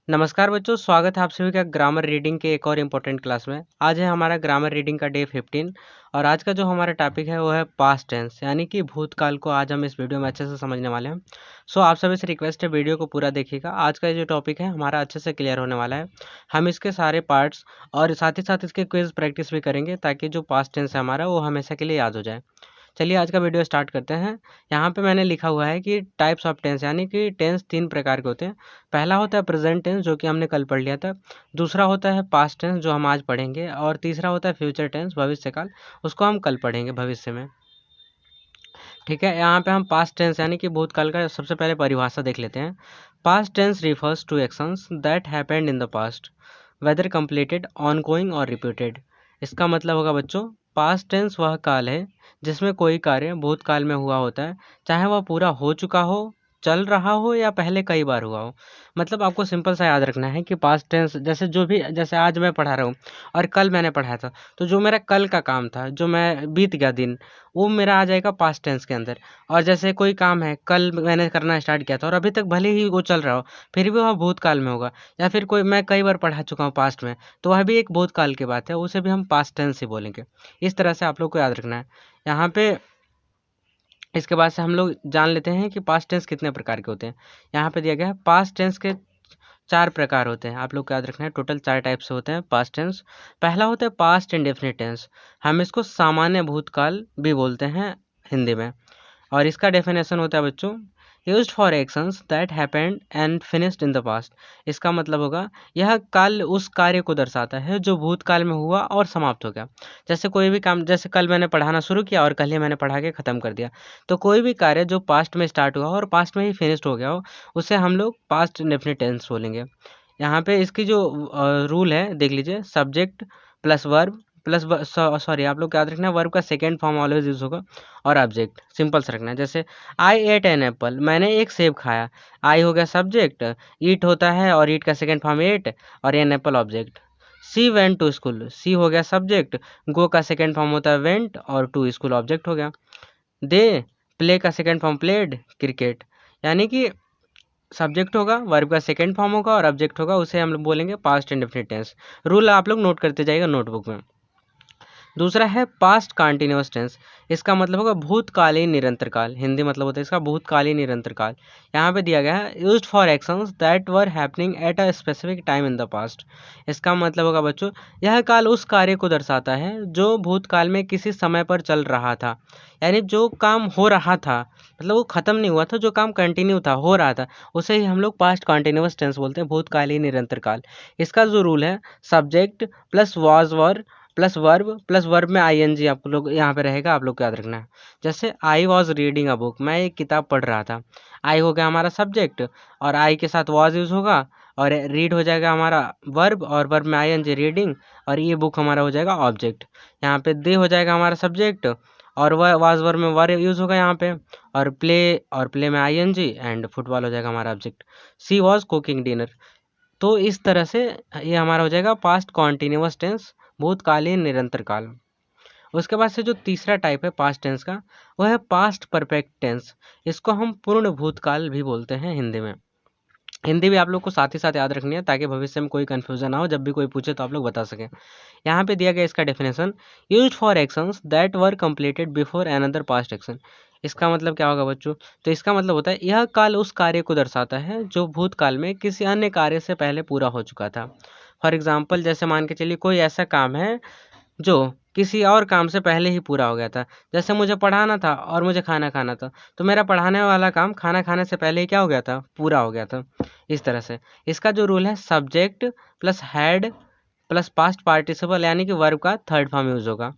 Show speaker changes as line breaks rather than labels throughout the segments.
नमस्कार बच्चों, स्वागत है आप सभी का ग्रामर रीडिंग के एक और इम्पोर्टेंट क्लास में। आज है हमारा ग्रामर रीडिंग का डे 15 और आज का जो हमारा टॉपिक है वो है पास्ट टेंस यानी कि भूतकाल को आज हम इस वीडियो में अच्छे से समझने वाले हैं। सो आप सभी से रिक्वेस्ट है वीडियो को पूरा देखिएगा। आज का जो टॉपिक है हमारा अच्छे से क्लियर होने वाला है। हम इसके सारे पार्ट्स और साथ ही साथ इसके क्विज प्रैक्टिस भी करेंगे ताकि जो पास्ट टेंस है हमारा वो हमेशा के लिए याद हो जाए। चलिए आज का वीडियो स्टार्ट करते हैं। यहाँ पे मैंने लिखा हुआ है कि टाइप्स ऑफ टेंस यानी कि टेंस 3 प्रकार के होते हैं। पहला होता है प्रेजेंट टेंस जो कि हमने कल पढ़ लिया था। दूसरा होता है पास्ट टेंस जो हम आज पढ़ेंगे और तीसरा होता है फ्यूचर टेंस भविष्यकाल, उसको हम कल पढ़ेंगे भविष्य में। ठीक है, यहाँ पे हम पास्ट टेंस यानी कि भूतकाल का सबसे पहले परिभाषा देख लेते हैं। Past tense refers to actions that happened in the past whether completed ongoing और रिपीटेड। इसका मतलब होगा बच्चों, पास्ट टेंस वह काल है जिसमें कोई कार्य भूतकाल में हुआ होता है, चाहे वह पूरा हो चुका हो, चल रहा हो या पहले कई बार हुआ हो। मतलब आपको सिंपल सा याद रखना है कि पास्ट टेंस जैसे आज मैं पढ़ा रहा हूँ और कल मैंने पढ़ाया था, तो जो मेरा कल का काम था, जो मैं बीत गया दिन, वो मेरा आ जाएगा पास्ट टेंस के अंदर। और जैसे कोई काम है कल मैंने करना स्टार्ट किया था और अभी तक भले ही वो चल रहा हो, फिर भी वह भूतकाल में होगा। या फिर कोई मैं कई बार पढ़ा चुका हूँ पास्ट में, तो वह भी एक भूतकाल की बात है, उसे भी हम पास्ट टेंस ही बोलेंगे। इस तरह से आप लोग को याद रखना है। यहाँ पे इसके बाद से हम लोग जान लेते हैं कि पास्ट टेंस कितने प्रकार के होते हैं। यहाँ पे दिया गया है पास्ट टेंस के 4 प्रकार होते हैं। आप लोग को याद रखना है, टोटल 4 टाइप से होते हैं पास्ट टेंस। पहला होता है पास्ट इंडेफिनिट टेंस, हम इसको सामान्य भूतकाल भी बोलते हैं हिंदी में। और इसका डेफिनेशन होता है बच्चों, used for actions that happened and finished in the past. इसका मतलब होगा यह काल उस कार्य को दर्शाता है जो भूतकाल में हुआ और समाप्त हो गया। जैसे कोई भी काम, जैसे कल मैंने पढ़ाना शुरू किया और कल ही मैंने पढ़ा के ख़त्म कर दिया, तो कोई भी कार्य जो पास्ट में स्टार्ट हुआ और पास्ट में ही फिनिश्ड हो गया हो, उसे हम लोग पास्ट इंडेफिनिट टेंस बोलेंगे। यहाँ पे इसकी जो रूल है देख लीजिए, subject plus verb plus sorry आप लोग याद रखना, वर्ब का सेकेंड फॉर्म ऑलवेज यूज होगा और ऑब्जेक्ट सिंपल से रखना है। जैसे आई एट एन एप्पल, मैंने एक सेब खाया। आई हो गया सब्जेक्ट, ईट होता है और ईट का सेकेंड फॉर्म एट और an apple object. She went to school, she हो गया सब्जेक्ट, गो का सेकेंड फॉर्म होता है वेंट और टू स्कूल ऑब्जेक्ट हो गया। दे प्ले का सेकेंड फॉर्म प्लेड, क्रिकेट। यानी कि सब्जेक्ट होगा, वर्ब का सेकेंड फॉर्म होगा और ऑब्जेक्ट होगा, उसे हम लोग बोलेंगे पास्ट इंडेफिनिट टेंस। रूल आप लोग नोट करते जाइएगा नोटबुक में। दूसरा है पास्ट कंटिन्यूअस टेंस, इसका मतलब होगा भूतकालीन निरंतर काल। हिंदी मतलब होता है इसका भूतकालीन निरंतर काल। यहाँ पे दिया गया है used for actions that were happening at a specific time in the past. इसका मतलब होगा बच्चों, यह काल उस कार्य को दर्शाता है जो भूतकाल में किसी समय पर चल रहा था। यानी जो काम हो रहा था, मतलब वो खत्म नहीं हुआ था, जो काम कंटिन्यू था, हो रहा था, उसे ही हम लोग पास्ट कंटिन्यूअस टेंस बोलते हैं, भूतकालीन निरंतर काल। इसका जो रूल है, subject plus was were plus verb में आईएनजी आप लोग यहाँ पे रहेगा, आप लोग को याद रखना है। जैसे I was reading a book, मैं एक किताब पढ़ रहा था। आई हो गया हमारा सब्जेक्ट और आई के साथ वॉज यूज होगा और रीड हो जाएगा हमारा वर्ब और वर्ब में आईएनजी रीडिंग और ये बुक हमारा हो जाएगा ऑब्जेक्ट। यहाँ पे दे हो जाएगा हमारा सब्जेक्ट और वह वाज वर्ब में वर यूज होगा यहाँ पे और प्ले में आईएनजी एंड फुटबॉल हो जाएगा हमारा object. She was cooking dinner. तो इस तरह से ये हमारा हो जाएगा पास्ट कॉन्टिन्यूअस टेंस, भूतकालीन निरंतर काल। उसके बाद से जो तीसरा टाइप है पास्ट टेंस का, वो है पास्ट परफेक्ट टेंस। इसको हम पूर्ण भूतकाल भी बोलते हैं हिंदी में। हिंदी भी आप लोग को साथ ही साथ याद रखनी है ताकि भविष्य में कोई कंफ्यूजन ना हो, जब भी कोई पूछे तो आप लोग बता सकें। यहाँ पे दिया गया इसका definition, used for actions that were completed before another past action. इसका मतलब क्या होगा बच्चों, तो इसका मतलब होता है यह काल उस कार्य को दर्शाता है जो भूतकाल में किसी अन्य कार्य से पहले पूरा हो चुका था। फॉर एग्जाम्पल, जैसे मान के चलिए कोई ऐसा काम है जो किसी और काम से पहले ही पूरा हो गया था। जैसे मुझे पढ़ाना था और मुझे खाना खाना था, तो मेरा पढ़ाने वाला काम खाना खाने से पहले ही क्या हो गया था, पूरा हो गया था। इस तरह से इसका जो रूल है, subject plus had plus past participle यानी कि वर्ब का थर्ड फॉर्म यूज होगा।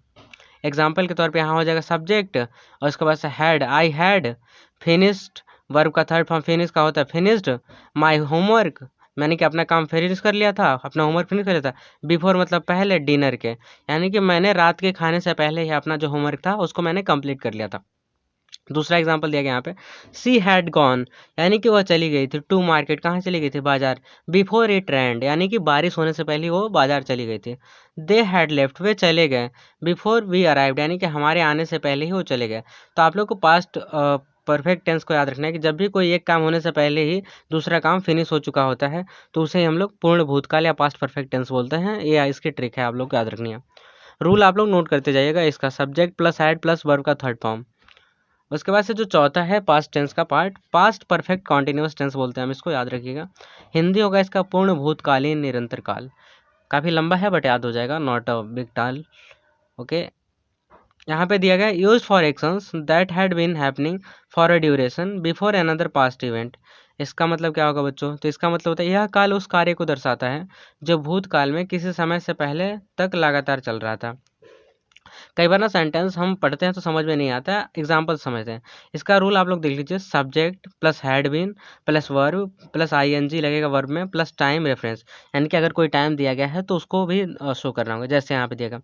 एग्जाम्पल के तौर पे यहाँ हो जाएगा सब्जेक्ट और उसके बाद से had, I had finished, verb का थर्ड फॉर्म फिनिश का होता है फिनिश्ड माई होमवर्क, मैंने कि अपना काम फिनिश कर लिया था, अपना होमवर्क फिनिश कर लिया था। बिफोर मतलब पहले, डिनर के, यानी कि मैंने रात के खाने से पहले ही अपना जो होमवर्क था उसको मैंने कंप्लीट कर लिया था। दूसरा एग्जाम्पल दिया गया यहाँ पे, सी हैड गॉन, यानी कि वह चली गई थी टू मार्केट, कहाँ चली गई थी, बाजार। बिफोर इट रेंड, यानी कि बारिश होने से पहले वो बाजार चली गई थी। दे हैड लेफ्ट, वे चले गए। बिफोर वी अराइव्ड, यानी कि हमारे आने से पहले ही वो चले गए। तो आप लोग को पास्ट परफेक्ट टेंस को याद रखना है कि जब भी कोई एक काम होने से पहले ही दूसरा काम फिनिश हो चुका होता है तो उसे हम लोग पूर्ण भूतकाल या पास्ट परफेक्ट टेंस बोलते हैं। ये इसकी ट्रिक है, आप लोग को याद रखनी है। रूल आप लोग नोट करते जाइएगा इसका, subject plus had plus verb का थर्ड फॉर्म। उसके बाद से जो चौथा है पास्ट टेंस का part, past perfect continuous tense बोलते हैं हम इसको, याद रखिएगा। हिंदी होगा इसका पूर्ण भूतकालीन निरंतर काल। काफ़ी लंबा है बट याद हो जाएगा, not a big tall. Okay, यहाँ पे दिया गया use for actions that had been happening for a duration before another past event. इसका मतलब क्या होगा बच्चों? तो इसका मतलब होता है यह काल उस कार्य को दर्शाता है जो भूतकाल में किसी समय से पहले तक लगातार चल रहा था। कई बार ना सेंटेंस हम पढ़ते हैं तो समझ में नहीं आता, एग्जाम्पल समझते हैं। इसका रूल आप लोग देख लीजिए, subject plus had been plus verb plus ING लगेगा वर्ब में प्लस टाइम रेफरेंस, यानी कि अगर कोई टाइम दिया गया है तो उसको भी शो करना होगा। जैसे यहाँ पे दिया गया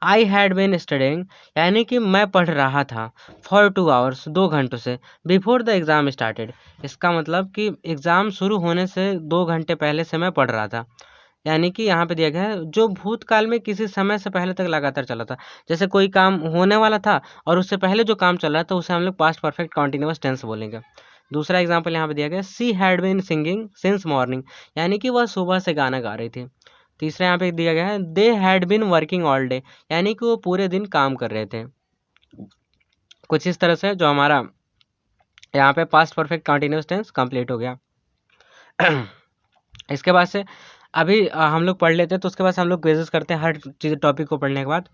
आई हैड बीन स्टडिंग, यानी कि मैं पढ़ रहा था फॉर 2 आवर्स 2 घंटों से, बिफोर द एग्ज़ाम स्टार्टेड। इसका मतलब कि एग्ज़ाम शुरू होने से 2 घंटे पहले से मैं पढ़ रहा था, यानी कि यहाँ पे दिया गया है जो भूतकाल में किसी समय से पहले तक लगातार चला था। जैसे कोई काम होने वाला था और उससे पहले जो काम चल रहा था उसे हम लोग पास्ट परफेक्ट कॉन्टिन्यूअस टेंस बोलेंगे। दूसरा एग्जाम्पल यहाँ पे दिया गया, she had been singing since morning, यानी कि वह सुबह से गाना गा रही थी। तीसरा यहाँ पे दिया गया है, they had been working all day, यानी कि वो पूरे दिन काम कर रहे थे। कुछ इस तरह से जो हमारा यहाँ पे past perfect continuous tense complete हो गया। इसके बाद से अभी हम लोग पढ़ लेते हैं, तो उसके बाद से हम लोग क्विजेस करते हैं हर चीज़ टॉपिक को पढ़ने के बाद।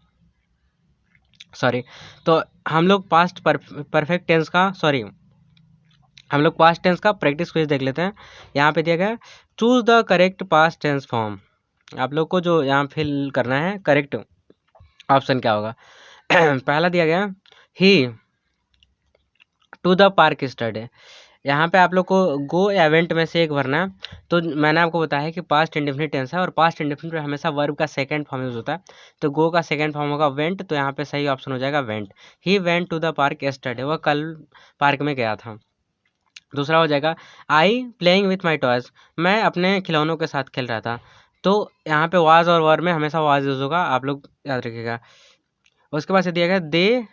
सॉरी, तो हम लोग पास्ट परफेक्ट टेंस का हम लोग पास्ट टेंस का प्रैक्टिस क्विज देख लेते हैं। यहाँ पे दिया गया choose the correct past tense form. आप लोग को जो यहाँ फिल करना है करेक्ट ऑप्शन क्या होगा। पहला दिया गया ही टू द पार्क स्टडे, यहाँ पे आप लोग को गो इवेंट में से एक भरना है। तो मैंने आपको बताया है कि पास्ट इंडेफिनिट टेंस है और पास्ट इंडेफिनिट में हमेशा वर्ब का सेकंड फॉर्म यूज होता है, तो गो का सेकंड फॉर्म होगा वेंट, तो यहाँ पे सही ऑप्शन हो जाएगा went. He went to the park yesterday, वह कल पार्क में गया था। दूसरा हो जाएगा I playing with my toys, मैं अपने खिलौनों के साथ खेल रहा था। तो यहाँ पे वाज और वर्ब में हमेशा वाज यूज होगा, आप लोग याद रखिएगा। उसके बाद से दिया गया they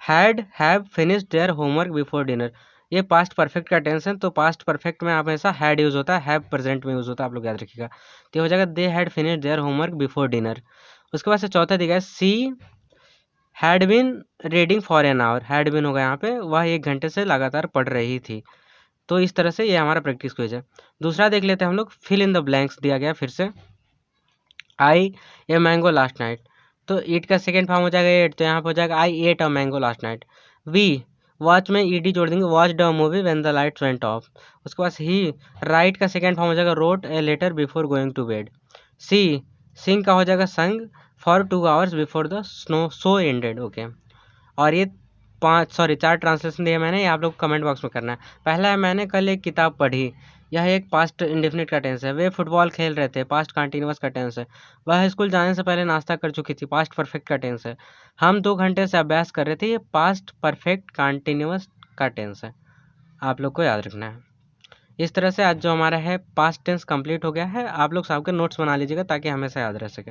have finished their homework before dinner, ये पास्ट परफेक्ट का टेंस है, तो पास्ट परफेक्ट में हमेशा हैड यूज होता है, हैव प्रेजेंट में यूज होता है, आप लोग याद रखिएगा। तो हो जाएगा they had finished their homework before dinner. उसके बाद से चौथा दिया गया she had been reading for an hour, had been होगा यहाँ पे, वह 1 घंटे से लगातार पढ़ रही थी। तो इस तरह से ये हमारा प्रैक्टिस क्विज है। दूसरा देख लेते हैं हम लोग, फिल इन द ब्लैंक्स दिया गया फिर से, आई ए मैंगो लास्ट नाइट, तो ईट का सेकेंड फॉर्म हो जाएगा एट, तो यहाँ पर हो जाएगा I ate a mango last night. We watch में ईडी जोड़ देंगे, watch the movie when the lights went off. उसके बाद ही राइट का सेकेंड फॉर्म हो जाएगा wrote a letter before going to bed. See sing का हो जाएगा sang for 2 hours before the snow so ended. Okay, और ये 4 ट्रांसलेशन दिए मैंने, ये आप लोग कमेंट बॉक्स में करना है। पहला है मैंने कल एक किताब पढ़ी, यह एक पास्ट इंडेफिनिट का टेंस है। वे फुटबॉल खेल रहे थे, पास्ट कंटिन्यूअस का टेंस है। वह स्कूल जाने से पहले नाश्ता कर चुकी थी, पास्ट परफेक्ट का टेंस है। हम 2 घंटे से अभ्यास कर रहे थे, ये पास्ट परफेक्ट कंटिन्यूअस का टेंस है, आप लोग को याद रखना है। इस तरह से आज जो हमारा है पास्ट टेंस कंप्लीट हो गया है। आप लोग सबके नोट्स बना लीजिएगा ताकि हमेशा याद रह सके।